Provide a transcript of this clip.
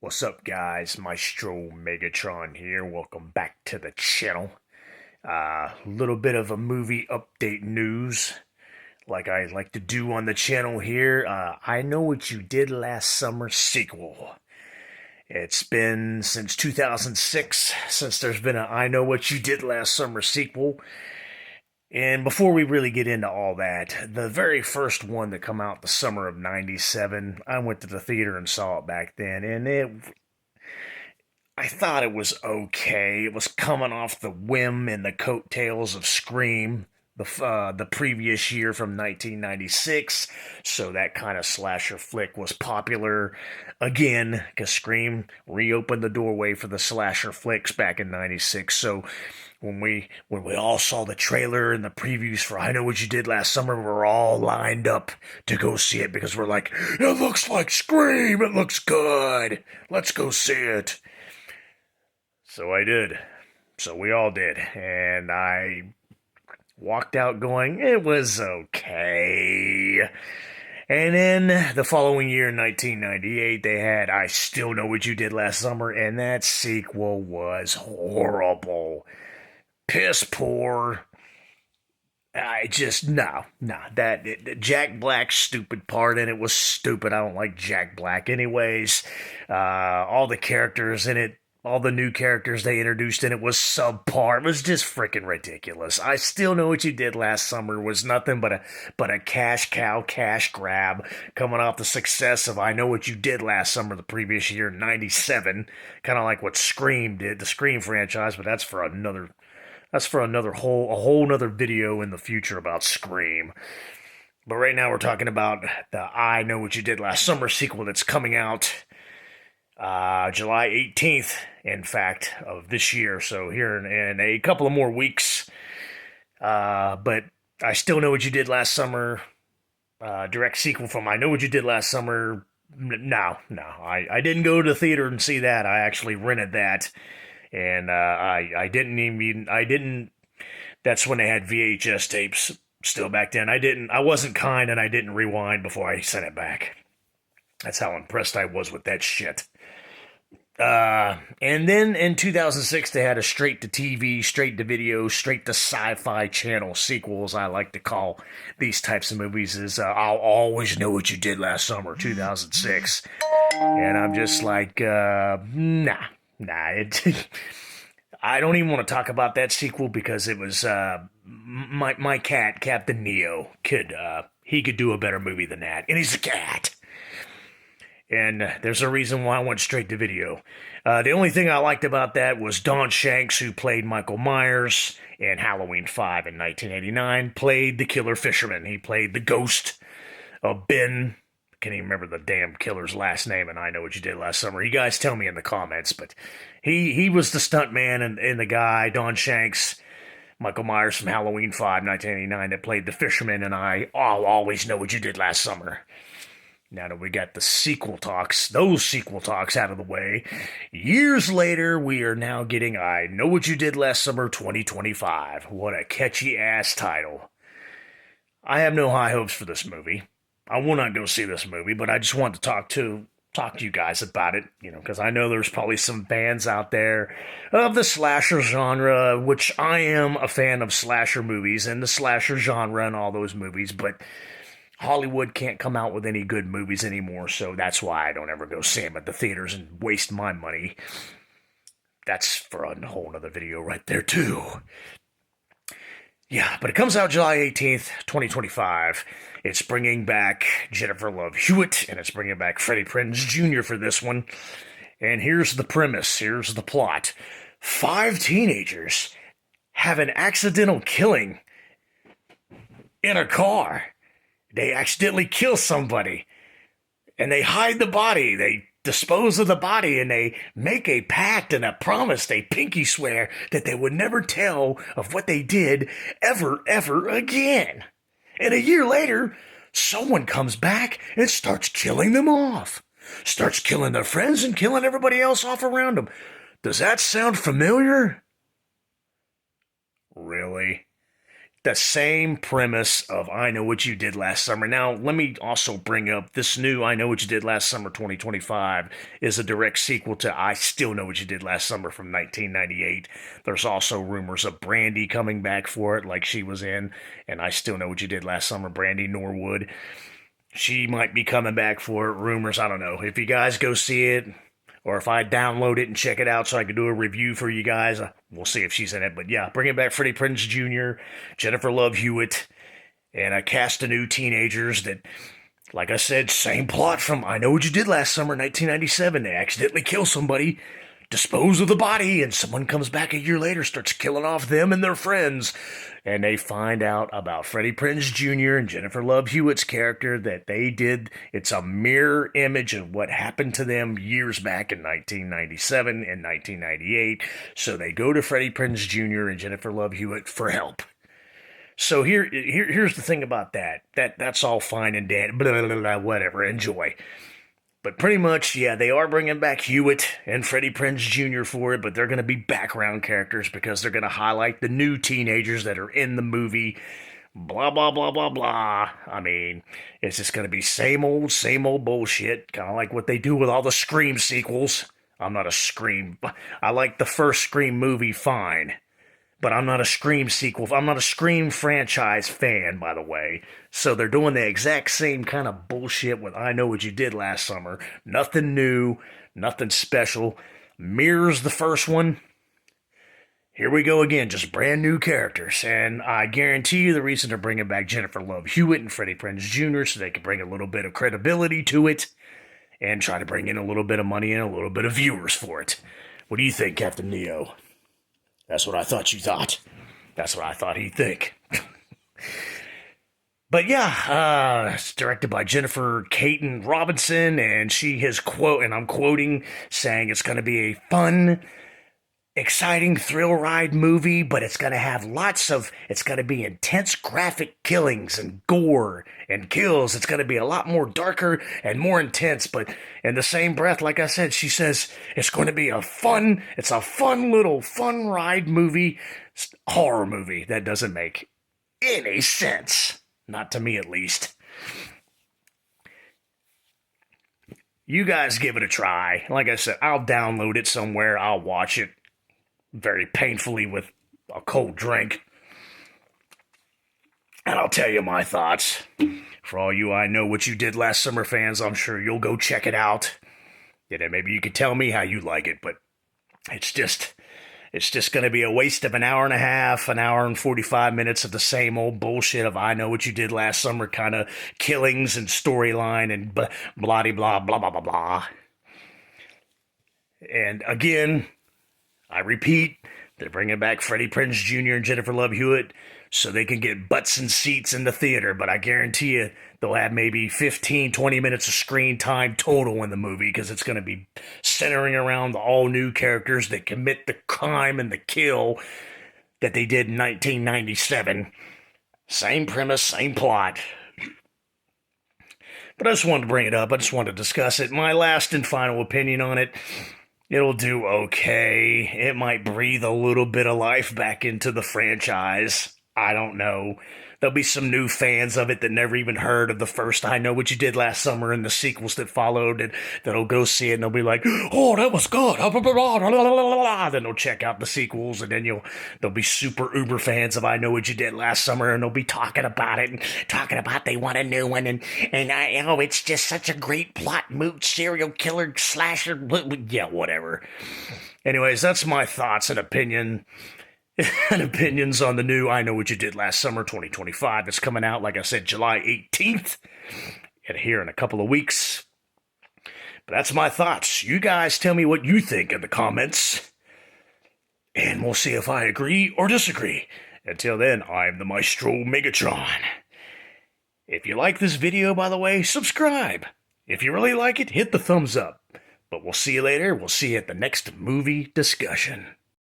What's up, guys? Maestro Megatron here. Welcome back to the channel. Little bit of a movie update news, like I like to do on the channel here. I Know What You Did Last Summer sequel. It's been since 2006 since there's been a I Know What You Did Last Summer sequel. And before we really get into all that, the very first one that come out the summer of '97, I went to the theater and saw it back then, and I thought it was okay. It was coming off the whim and the coattails of Scream, the previous year from 1996, so that kind of slasher flick was popular again because Scream reopened the doorway for the slasher flicks back in '96. So when we all saw the trailer and the previews for I Know What You Did Last Summer, we were all lined up to go see it because we're like, it looks like Scream, it looks good, let's go see it. So I did. So we all did. And I walked out going, it was okay. And then the following year, 1998, they had I Still Know What You Did Last Summer, and that sequel was horrible. Piss poor. Jack Black's stupid part in it was stupid. I don't like Jack Black anyways. All the characters in it, all the new characters they introduced in it was subpar. It was just freaking ridiculous. I Still Know What You Did Last Summer was nothing but a cash cow, cash grab coming off the success of I Know What You Did Last Summer the previous year, '97. Kind of like what Scream did, the Scream franchise, but that's for a whole nother video in the future about Scream. But right now we're talking about the I Know What You Did Last Summer sequel that's coming out July 18th, in fact, of this year. So here in a couple of more weeks. But I Still Know What You Did Last Summer, direct sequel from I Know What You Did Last Summer. No, I didn't go to the theater and see that. I actually rented that. And I didn't. That's when they had VHS tapes still back then. I wasn't kind, and I didn't rewind before I sent it back. That's how impressed I was with that shit. And then in 2006, they had a straight to TV, straight to video, straight to sci-fi channel sequels. I like to call these types of movies is I'll Always Know What You Did Last Summer, 2006. And I'm just like, nah. I don't even want to talk about that sequel because it was my cat, Captain Neo, he could do a better movie than that, and he's a cat. And there's a reason why I went straight to video. The only thing I liked about that was Don Shanks, who played Michael Myers in Halloween 5 in 1989, played the killer fisherman. He played the ghost of Ben. Can't even remember the damn killer's last name, and I Know What You Did Last Summer. You guys tell me in the comments, but he was the stuntman and the guy, Don Shanks, Michael Myers from Halloween 5, 1989, that played the fisherman, and I'll Always Know What You Did Last Summer. Now that we got those sequel talks out of the way, years later, we are now getting I Know What You Did Last Summer 2025. What a catchy-ass title. I have no high hopes for this movie. I will not go see this movie, but I just want to talk to you guys about it, because I know there's probably some fans out there of the slasher genre, which I am a fan of slasher movies and the slasher genre and all those movies, but Hollywood can't come out with any good movies anymore, so that's why I don't ever go see them at the theaters and waste my money. That's for a whole nother video right there, too. Yeah, but it comes out July 18th, 2025. It's bringing back Jennifer Love Hewitt, and it's bringing back Freddy Prinze Jr. for this one. And here's the premise, here's the plot. 5 teenagers have an accidental killing in a car. They accidentally kill somebody, and they hide the body. They dispose of the body, and they make a pact and a promise, a pinky swear, that they would never tell of what they did ever again. And a year later, someone comes back and starts killing them off. Starts killing their friends and killing everybody else off around them. Does that sound familiar? Really? The same premise of I Know What You Did Last Summer. Now, let me also bring up this new I Know What You Did Last Summer 2025 is a direct sequel to I Still Know What You Did Last Summer from 1998. There's also rumors of Brandy coming back for it, like she was in, and I Still Know What You Did Last Summer, Brandy Norwood. She might be coming back for it. Rumors, I don't know. If you guys go see it, or if I download it and check it out so I can do a review for you guys, we'll see if she's in it. But yeah, bringing back Freddie Prinze Jr., Jennifer Love Hewitt, and a cast of new teenagers that, like I said, same plot from I Know What You Did Last Summer, 1997. They accidentally kill somebody, dispose of the body, and someone comes back a year later, starts killing off them and their friends. And they find out about Freddy Prinze Jr. and Jennifer Love Hewitt's character that they did. It's a mirror image of what happened to them years back in 1997 and 1998. So they go to Freddy Prinze Jr. and Jennifer Love Hewitt for help. So here's the thing about that. That's all fine and dandy, blah, blah, blah, whatever, enjoy. But pretty much, yeah, they are bringing back Hewitt and Freddie Prinze Jr. for it, but they're going to be background characters because they're going to highlight the new teenagers that are in the movie. Blah, blah, blah, blah, blah. I mean, it's just going to be same old bullshit, kind of like what they do with all the Scream sequels. I'm not a Scream. I like the first Scream movie fine. But I'm not a Scream sequel. I'm not a Scream franchise fan, by the way. So they're doing the exact same kind of bullshit with I Know What You Did Last Summer. Nothing new, nothing special. Mirrors the first one. Here we go again, just brand new characters. And I guarantee you the reason they're bringing back Jennifer Love Hewitt and Freddie Prinze Jr. so they can bring a little bit of credibility to it and try to bring in a little bit of money and a little bit of viewers for it. What do you think, Captain Neo? That's what I thought you thought. That's what I thought he'd think. But yeah, it's directed by Jennifer Caton Robinson, and she has and I'm quoting, saying it's going to be a fun, exciting thrill ride movie, but it's going to have it's going to be intense graphic killings and gore and kills. It's going to be a lot more darker and more intense, but in the same breath, like I said, she says it's going to be a fun little ride movie, horror movie. That doesn't make any sense. Not to me, at least. You guys give it a try. Like I said, I'll download it somewhere. I'll watch it very painfully with a cold drink. And I'll tell you my thoughts. For all you I Know What You Did Last Summer fans, I'm sure you'll go check it out. And then maybe you could tell me how you like it, but it's just going to be a waste of an hour and a half, an hour and 45 minutes of the same old bullshit of I Know What You Did Last Summer kind of killings and storyline and blah, blah, blah, blah, blah. And again, I repeat, they're bringing back Freddie Prinze Jr. and Jennifer Love Hewitt so they can get butts and seats in the theater, but I guarantee you they'll have maybe 15, 20 minutes of screen time total in the movie because it's going to be centering around the all-new characters that commit the crime and the kill that they did in 1997. Same premise, same plot. But I just wanted to bring it up. I just wanted to discuss it. My last and final opinion on it. It'll do okay. It might breathe a little bit of life back into the franchise. I don't know. There'll be some new fans of it that never even heard of the first I Know What You Did Last Summer and the sequels that followed, and that'll go see it and they'll be like, oh, that was good. Then they'll check out the sequels, and then they'll be super uber fans of I Know What You Did Last Summer, and they'll be talking about it and talking about they want a new one, and it's just such a great plot, serial killer slasher, yeah, whatever. Anyways, that's my thoughts and opinions on the new I Know What You Did Last Summer 2025. It's coming out, like I said, July 18th, and here in a couple of weeks. But that's my thoughts. You guys tell me what you think in the comments, and we'll see if I agree or disagree. Until then, I'm the Maestro Megatron. If you like this video, by the way, subscribe. If you really like it, hit the thumbs up. But we'll see you later. We'll see you at the next movie discussion.